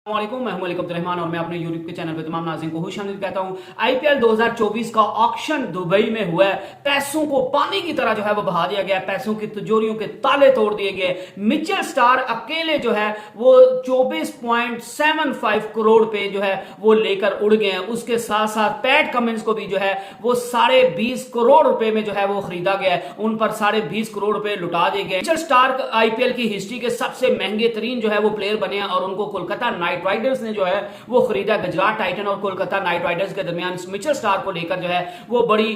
वालेकुम, मैं हूं मलिक अब्दुर्रहमान और मैं अपने यूट्यूब के चैनल पे तमाम नाज़रीन को खुशामदीद कहता हूं। आईपीएल 2024 का ऑक्शन दुबई में हुआ है। पैसों को पानी की तरह जो है वो बहा दिया गया, पैसों की तिजोरियों के ताले तोड़ दिए गए। मिचेल स्टार अकेले जो है वो 24.75 करोड़ पे जो है वो लेकर उड़ गए हैं। उसके साथ साथ पैट कमिंस को भी जो है वो 20.5 करोड़ रुपए में जो है वो खरीदा गया है। उन पर 20.5 करोड़ रुपए लुटा दिए गए। मिचेल स्टार आईपीएल की हिस्ट्री के सबसे महंगे तरीन जो है वो प्लेयर बने हैं और उनको कोलकाता नाइट राइडर्स ने जो है वो खरीदा। गुजरात टाइटन और कोलकाता नाइट राइडर्स के दरमियान मिचेल स्टार को लेकर जो है वो बड़ी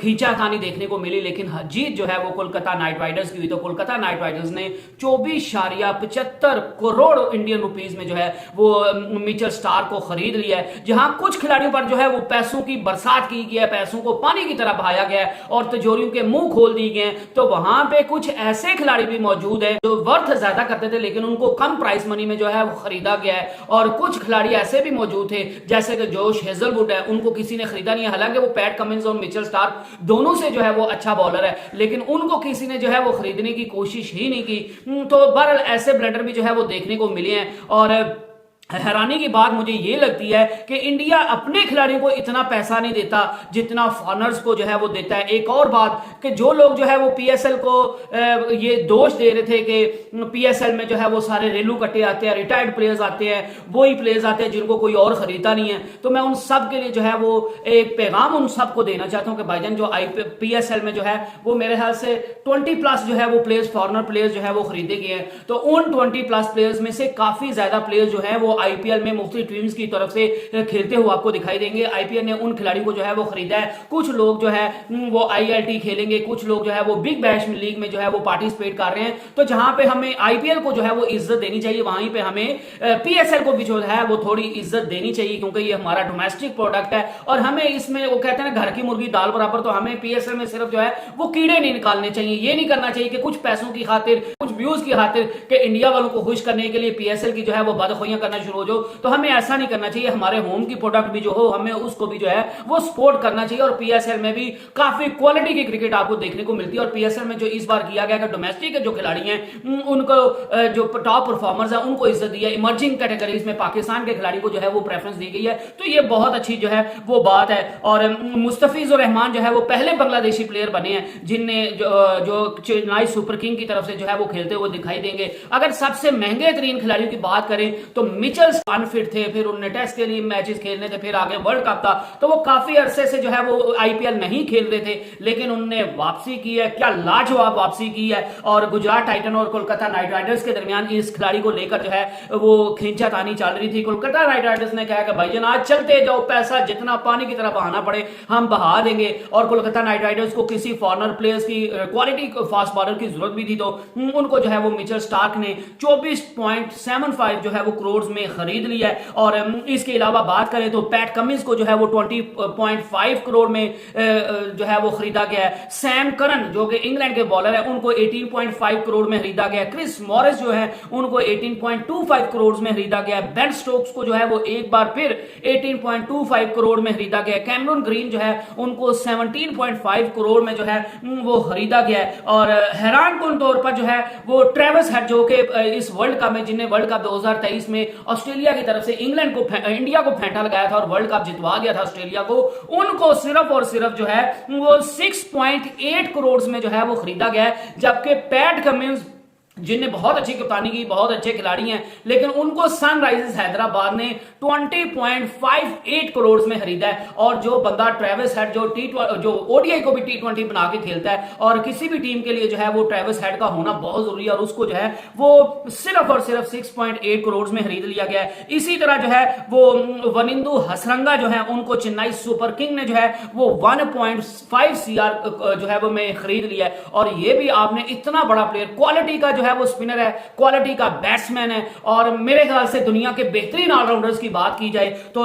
खींचातानी देखने को मिली, लेकिन जीत जो है वो कोलकाता नाइट राइडर्स की हुई। तो कोलकाता नाइट राइडर्स ने 24.75 करोड़ इंडियन रुपीस में जो है वो मिचेल स्टार को खरीद लिया है। जहां कुछ खिलाड़ियों पर जो है वो पैसों की बरसात की गई है, पैसों को पानी की तरह बहाया गया है और तिजोरियों के मुंह खोल दिए गए। तो वहां पे कुछ ऐसे खिलाड़ी भी मौजूद है जो वर्थ ज्यादा करते थे लेकिन उनको कम प्राइस मनी में जो है वो खरीदा गया है। और कुछ खिलाड़ी ऐसे भी मौजूद थे जैसे कि जोश हेजलवुड है, उनको किसी ने खरीदा नहीं है। हालांकि वो पैट कमिंस और मिचेल स्टार दोनों से जो है वो अच्छा बॉलर है, लेकिन उनको किसी ने जो है वो खरीदने की कोशिश ही नहीं की। तो बहरहाल ऐसे ब्लंडर भी जो है वो देखने को मिले हैं। और हैरानी की बात मुझे ये लगती है कि इंडिया अपने खिलाड़ियों को इतना पैसा नहीं देता जितना फॉरनर्स को जो है वो देता है। एक और बात कि जो लोग जो है वो पीएसएल को ये दोष दे रहे थे कि पीएसएल में जो है वो सारे रेलू कट्टे आते हैं, रिटायर्ड प्लेयर्स आते हैं, वही प्लेयर्स आते हैं जिनको कोई और खरीदता नहीं है। तो मैं उन सब के लिए जो है वो एक पैगाम उन सबको देना चाहता हूं कि भाईजान जो पीएसएल में जो है वो मेरे ख्याल से 20+ जो है वो प्लेयर्स, फॉरनर प्लेयर्स जो है वो खरीदे गए हैं। तो उन 20+ प्लेयर्स में से काफी ज्यादा प्लेयर्स जो है वो आईपीएल में मुख्तलिफ टीम्स की तरफ से खेलते हुए आपको दिखाई देंगे। आईपीएल ने उन खिलाड़ियों को जो है वो खरीदा है। कुछ लोग जो है वो आईएलटी खेलेंगे, कुछ लोग जो है वो बिग बैश लीग में जो है वो पार्टिसिपेट कर रहे हैं। तो जहां पे हमें आईपीएल को जो है वो इज्जत देनी चाहिए, वहीं पे हमें पीएसएल को भी जो है वो थोड़ी इज्जत देनी चाहिए, क्योंकि ये हमारा डोमेस्टिक प्रोडक्ट है और हमें इसमें वो कहते हैं ना घर की मुर्गी दाल बराबर। तो हमें पीएसएल में सिर्फ जो है वो कीड़े नहीं निकालने चाहिए। ये नहीं करना चाहिए कि कुछ पैसों की खातिर, कुछ व्यूज की खातिर कि इंडिया वालों को खुश करने के लिए पीएसएल की जो है वो बदखोइयां करना शुरू हो जाओ। तो हमें ऐसा नहीं करना चाहिए। हमारे होम की प्रोडक्ट भी जो हो हमें उसको भी जो है वो सपोर्ट करना चाहिए। और पीएसएल में भी काफी क्वालिटी की क्रिकेट आपको देखने को मिलती है। और पीएसएल में जो इस बार किया गया कि डोमेस्टिक के जो खिलाड़ी हैं उनको जो टॉप परफॉर्मर्स है उनको इज्जत दी है। इमर्जिंग कैटेगरीज में पाकिस्तान के खिलाड़ी को जो है वो प्रेफरेंस दी गई है। तो ये बहुत अच्छी जो है वो बात है। और मुस्तफिजुर रहमान जो है वो पहले बांग्लादेशी प्लेयर बने हैं जिनने जो चेन्नई सुपर किंग की तरफ से जो है वो खेलते हुए दिखाई देंगे। अगर सबसे महंगे तरीन खिलाड़ियों की बात करें तो मिचेल अनफिट थे, फिर उन्होंने टेस्ट के लिए मैचेस खेलने थे, फिर आगे वर्ल्ड कप था, तो वो काफी अरसे से जो है वो आईपीएल नहीं खेल रहे थे, लेकिन उन्होंने वापसी की है। क्या लाजवाब वापसी की है। और गुजरात टाइटन और कोलकाता नाइट राइडर्स के दरमियान इस खिलाड़ी को लेकर जो है वो खींचातानी चल रही थी। कोलकाता नाइट राइडर्स ने कहा कि भाईजान आज चलते जाओ, पैसा जितना पानी की तरह बहाना पड़े हम बहा देंगे। और कोलकाता नाइट राइडर्स को किसी फॉरनर प्लेयर्स की क्वालिटी फास्ट बॉलर की जरूरत भी थी, तो उनको जो है वो मिचेल स्टार्क ने 24.75 जो है वो करोड़ में खरीद लिया है। और इसके अलावा बात करें तो पैट कमिंस को जो है वो 20.5 करोड़ में जो है वो खरीदा गया है। सैम करन जो कि इंग्लैंड के बॉलर है उनको 18.5 करोड़ में खरीदा गया है। क्रिस मॉरिस जो है उनको 18.25 करोड़ में खरीदा गया है। बेन स्टोक्स को जो है वो एक बार फिर 18.25 करोड़ में खरीदा गया है। कैमरून ग्रीन जो है उनको 17.5 करोड़ में जो है वो खरीदा गया है। और हैरान कुन तौर पर जो है वो ट्रेविस हेड जो कि इस वर्ल्ड कप में, जिन्हें वर्ल्ड कप 2023 में ऑस्ट्रेलिया की तरफ से इंडिया को फेंटा लगाया था और वर्ल्ड कप जितवा दिया था ऑस्ट्रेलिया को, उनको सिर्फ और सिर्फ जो है वो 6.8 करोड़ में जो है वो खरीदा गया है। जबकि पैट कमिंस जिन्हें बहुत अच्छी कप्तानी की, बहुत अच्छे खिलाड़ी हैं, लेकिन उनको सनराइजर्स हैदराबाद ने 20.58 करोड़ में खरीदा है। और जो बंदा ट्रेविस हेड जो ओडीआई को भी टी20 बना के खेलता है और किसी भी टीम के लिए जो है वो ट्रेविस हेड का होना बहुत जरूरी है, और उसको जो है वो सिर्फ और सिर्फ 6.8 करोड़ में खरीद लिया गया है। इसी तरह जो है वो वनिंदु हसरंगा जो है उनको चेन्नई सुपर किंग ने जो है वो 1.5 CR जो है वो में खरीद लिया है। और ये भी आपने इतना बड़ा प्लेयर, क्वालिटी का जो है वो स्पिनर है, क्वालिटी का बैट्समैन है। और मेरे ख्याल से दुनिया के बेहतरीन ऑलराउंडर्स की बात की जाए तो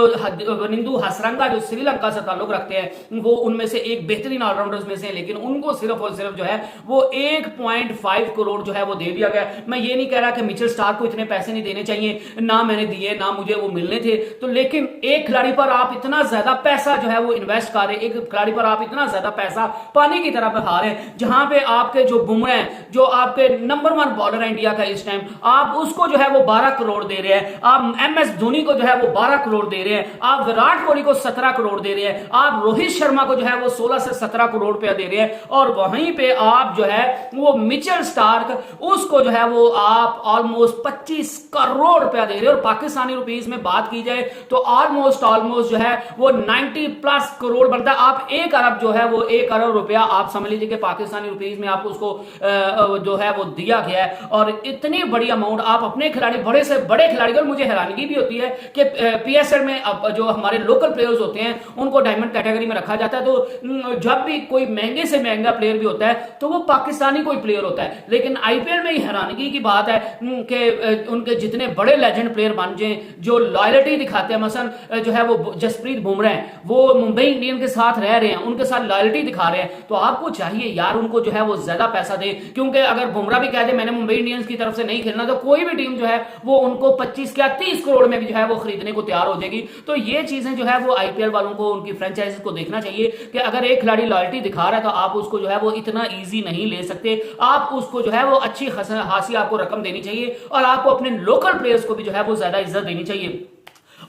वनिंदु हसरंगा जो श्रीलंका से ताल्लुक रखते हैं वो उनमें से एक बेहतरीन ऑलराउंडर्स में से, लेकिन उनको सिर्फ और सिर्फ जो है वो 1.5 करोड़ जो है वो दे दिया गया। मैं ये नहीं कह रहा कि मिचेल स्टार्क को इतने पैसे नहीं देने चाहिए, ना मैंने दिए, ना मुझे वो मिलने थे, तो लेकिन एक खिलाड़ी पर आप इतना ज्यादा पैसा जो है वो इन्वेस्ट कर रहे हैं, एक खिलाड़ी पर आप इतना ज्यादा पैसा पानी की तरह बहा रहे हैं, जहां पे आपके जो बुमराह, जो आपके नंबर 1 बॉलर है इंडिया का इस टाइम, आप उसको जो है वो 12 करोड़ दे रहे हैं, आप MS धोनी को जो है वो 12 करोड़ दे रहे हैं, आप विराट कोहली को 17 करोड़ दे रहे हैं, आप रोहित शर्मा को जो है वो 16 से 17 करोड़ रुपया दे रहे हैं, और वहीं पे आप जो है वो मिचेल स्टार्क उसको जो है वो आप ऑलमोस्ट 25 करोड़ रुपया दे रहे हैं। और पाकिस्तानी रुपीस में बात की जाए तो ऑलमोस्ट जो है वो 90 प्लस करोड़ बनता है। आप 1 अरब जो है वो 1 अरब रुपया आप समझ लीजिए कि पाकिस्तानी रुपीस में आपको उसको जो है वो दिया गया है। और इतनी बड़ी अमाउंट आप अपने खिलाड़ी, बड़े से बड़े खिलाड़ी, और मुझे हैरानगी भी होती है कि PSL में अब जो हमारे लोकल प्लेयर्स होते हैं उनको डायमंड कैटेगरी में रखा जाता है। तो जब भी कोई महंगे से महंगा प्लेयर भी होता है तो वो पाकिस्तानी कोई प्लेयर होता है, लेकिन IPL में ही हैरानगी की बात है कि उनके जितने बड़े लेजेंड प्लेयर बन जाए जो लॉयल्टी दिखाते हैं, मसलन जो है वो जसप्रीत बुमराह हैं, वो मुंबई इंडियन के साथ रह रहे हैं, उनके साथ लॉयल्टी दिखा रहे हैं, तो आपको चाहिए यार उनको जो है वो ज्यादा पैसा दे। क्योंकि अगर बुमराह भी कह दे मैंने मुंबई इंडियंस की तरफ से नहीं खेलना, तो कोई भी टीम जो है वो उनको 25 या 30 करोड़ में भी जो है वो खरीदने को तैयार हो जाएगी। तो ये चीजें जो है वो IPL वालों को, उनकी फ्रेंचाइजीज को देखना चाहिए कि अगर एक खिलाड़ी लॉयल्टी दिखा रहा है तो आप उसको जो है वो इतना ईजी नहीं ले सकते, आप उसको जो है वो अच्छी खासी आपको रकम देनी चाहिए, और आपको अपने लोकल प्लेयर्स को भी जो है वो ज्यादा इज्जत देनी चाहिए।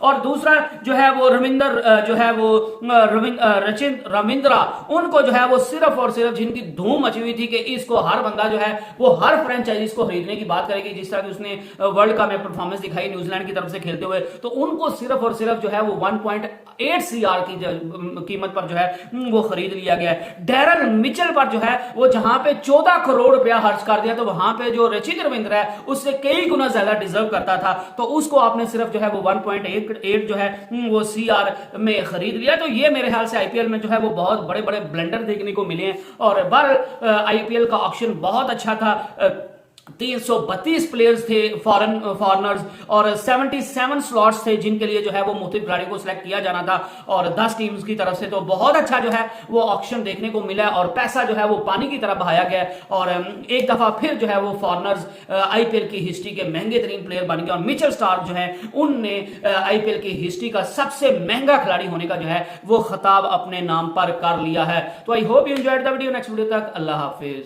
और दूसरा जो है वो रविंद्रा, उनको जो है वो सिर्फ और सिर्फ जिनकी धूम मची हुई थी कि इसको हर बंदा जो है वो हर फ्रेंचाइजीज को खरीदने की बात करेगी, जिस तरह की उसने वर्ल्ड कप में परफॉर्मेंस दिखाई न्यूजीलैंड की तरफ से खेलते हुए, तो उनको सिर्फ और सिर्फ जो है वो 1.8 CR की कीमत पर जो है वो खरीद लिया गया है। डैरन मिचेल पर जो है वो जहां पे 14 करोड़ रुपया खर्च कर दिया, तो वहां पे जो रचित रविंद्र है उससे कई गुना ज्यादा डिजर्व करता था, तो उसको आपने सिर्फ जो है वो 1.8 जो है वो CR में खरीद लिया। तो ये मेरे ख्याल से IPL में जो है वो बहुत बड़े बड़े ब्लेंडर देखने को मिले हैं। और IPL का ऑक्शन बहुत अच्छा था। 332 प्लेयर्स थे फॉरनर्स, और 77 स्लॉट्स थे जिनके लिए जो है वो मुख्तलिफ खिलाड़ी को सिलेक्ट किया जाना था, और 10 टीम्स की तरफ से। तो बहुत अच्छा जो है वो ऑक्शन देखने को मिला, और पैसा जो है वो पानी की तरह बहाया गया, और एक दफा फिर जो है वो फॉरनर्स IPL की हिस्ट्री के महंगे तरीन प्लेयर बन गए, और मिचेल स्टार्क जो है उनने IPL की हिस्ट्री का सबसे महंगा खिलाड़ी होने का जो है वो खिताब अपने नाम पर कर लिया है। तो I hope you enjoyed the video. Next video तक अल्लाह हाफिज।